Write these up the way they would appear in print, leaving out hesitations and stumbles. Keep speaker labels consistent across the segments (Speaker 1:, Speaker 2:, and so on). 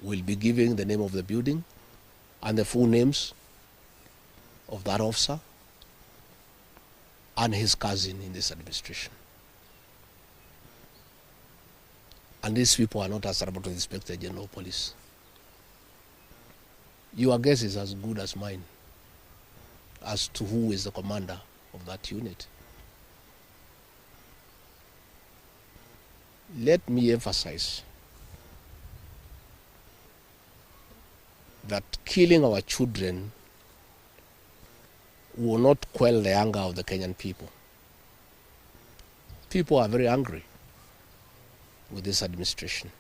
Speaker 1: will be giving the name of the building and the full names of that officer and his cousin in this administration. And these people are not answerable to the Inspector General of Police. Your guess is as good as mine as to who is the commander of that unit. Let me emphasize that killing our children will not quell the anger of the Kenyan people. People are very angry with this administration.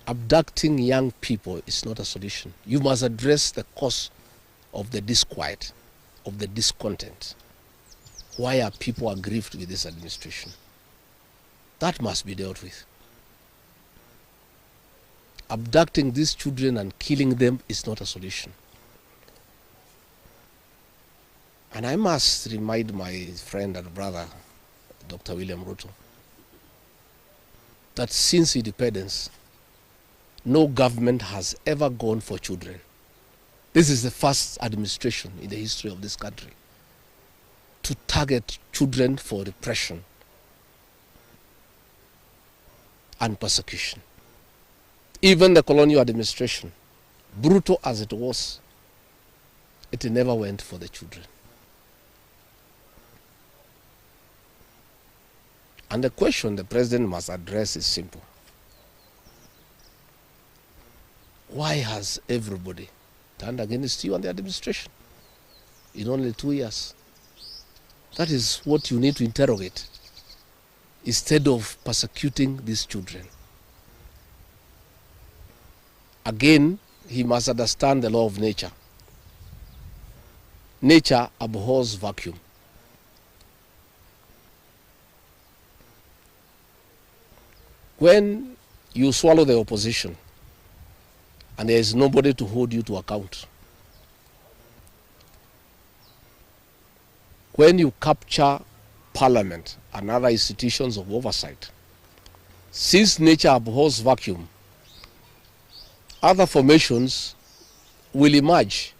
Speaker 1: Abducting young people is not a solution. You must address the cause of the disquiet, of the discontent. Why are people aggrieved with this administration? That must be dealt with. Abducting these children and killing them is not a solution. And I must remind my friend and brother, Dr. William Ruto, that since independence, no government has ever gone for children. This is the first administration in the history of this country to target children for repression and persecution. Even the colonial administration, brutal as it was, it never went for the children. And the question the president must address is simple. Why has everybody turned against you and the administration in only 2 years? That is what you need to interrogate instead of persecuting these children. Again, he must understand the law of nature. Nature abhors vacuum. When you swallow the opposition and there is nobody to hold you to account, when you capture parliament and other institutions of oversight, since nature abhors vacuum, other formations will emerge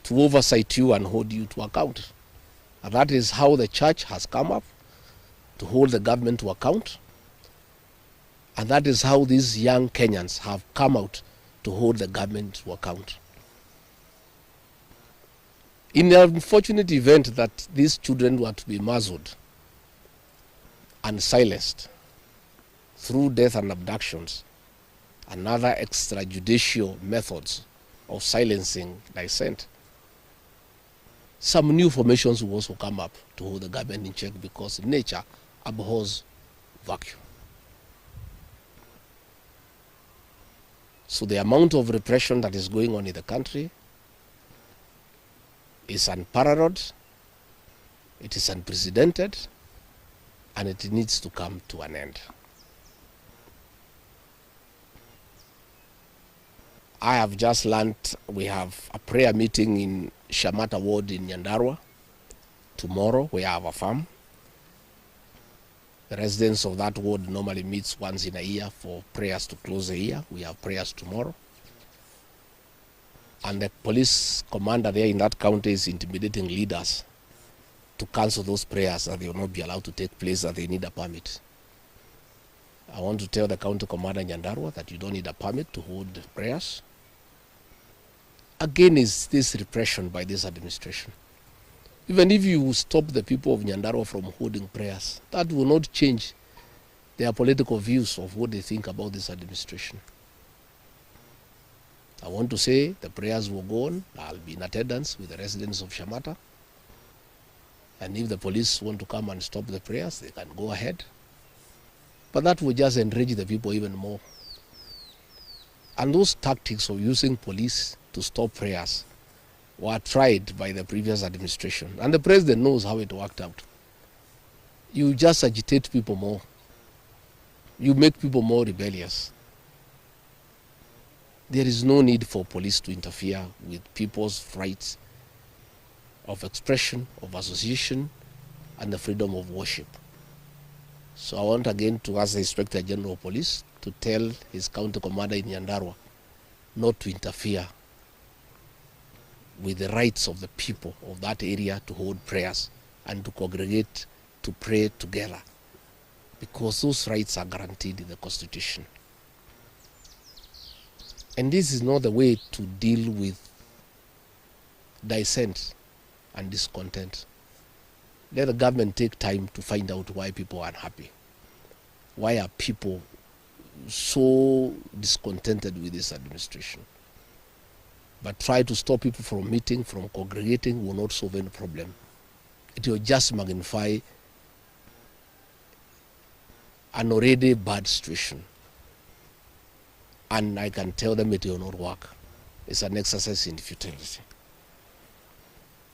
Speaker 1: to oversight you and hold you to account. And that is how the church has come up to hold the government to account. And that is how these young Kenyans have come out to hold the government to account. In the unfortunate event that these children were to be muzzled and silenced through death and abductions and other extrajudicial methods of silencing dissent, some new formations will also come up to hold the government in check because nature abhors vacuum. So the amount of repression that is going on in the country is unparalleled, it is unprecedented, and it needs to come to an end. I have just learned we have a prayer meeting in Shamata Ward in Nyandarua tomorrow. We have a farm. The residents of that ward normally meets once in a year for prayers to close the year. We have prayers tomorrow. And the police commander there in that county is intimidating leaders to cancel those prayers, that they will not be allowed to take place, that they need a permit. I want to tell the county commander in Nyandarua that you don't need a permit to hold prayers. Again, is this repression by this administration. Even if you stop the people of Nyandarua from holding prayers, that will not change their political views of what they think about this administration. I want to say the prayers will go on. I'll be in attendance with the residents of Shamata. And if the police want to come and stop the prayers, they can go ahead. But that will just enrage the people even more. And those tactics of using police to stop prayers were tried by the previous administration. And the president knows how it worked out. You just agitate people more. You make people more rebellious. There is no need for police to interfere with people's rights of expression, of association, and the freedom of worship. So I want again to ask the Inspector General of Police to tell his county commander in Nyandarua not to interfere with the rights of the people of that area to hold prayers and to congregate to pray together, because those rights are guaranteed in the Constitution. And this is not the way to deal with dissent and discontent. Let the government take time to find out why people are unhappy. Why are people so discontented with this administration? But try to stop people from meeting, from congregating will not solve any problem. It will just magnify an already bad situation. And I can tell them it will not work. It's an exercise in futility.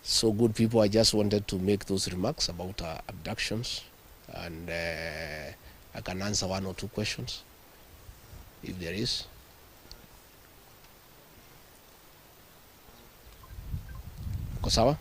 Speaker 1: So good people, I just wanted to make those remarks about abductions, and I can answer one or two questions if there is. Kosawa?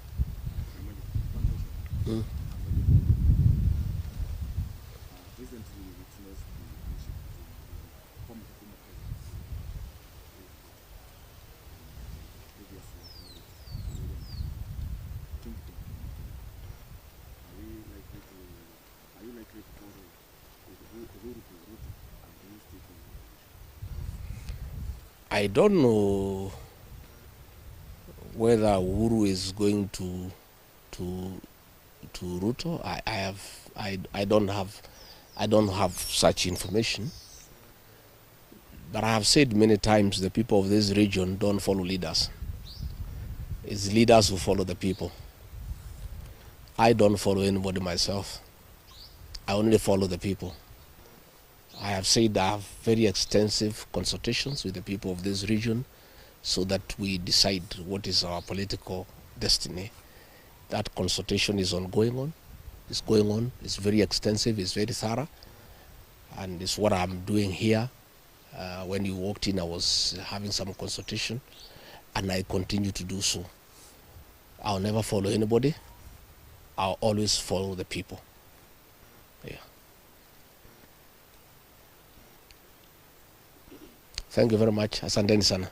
Speaker 1: I don't know whether Uhuru is going to Ruto. I don't have such information. But I have said many times the people of this region don't follow leaders. It's leaders who follow the people. I don't follow anybody myself. I only follow the people. I have said I have very extensive consultations with the people of this region so that we decide what is our political destiny. That consultation is ongoing. It's going on. It's very extensive. It's very thorough. And it's what I'm doing here. When you walked in, I was having some consultation, and I continue to do so. I'll never follow anybody. I'll always follow the people. Yeah. Thank you very much. Asanteni sana.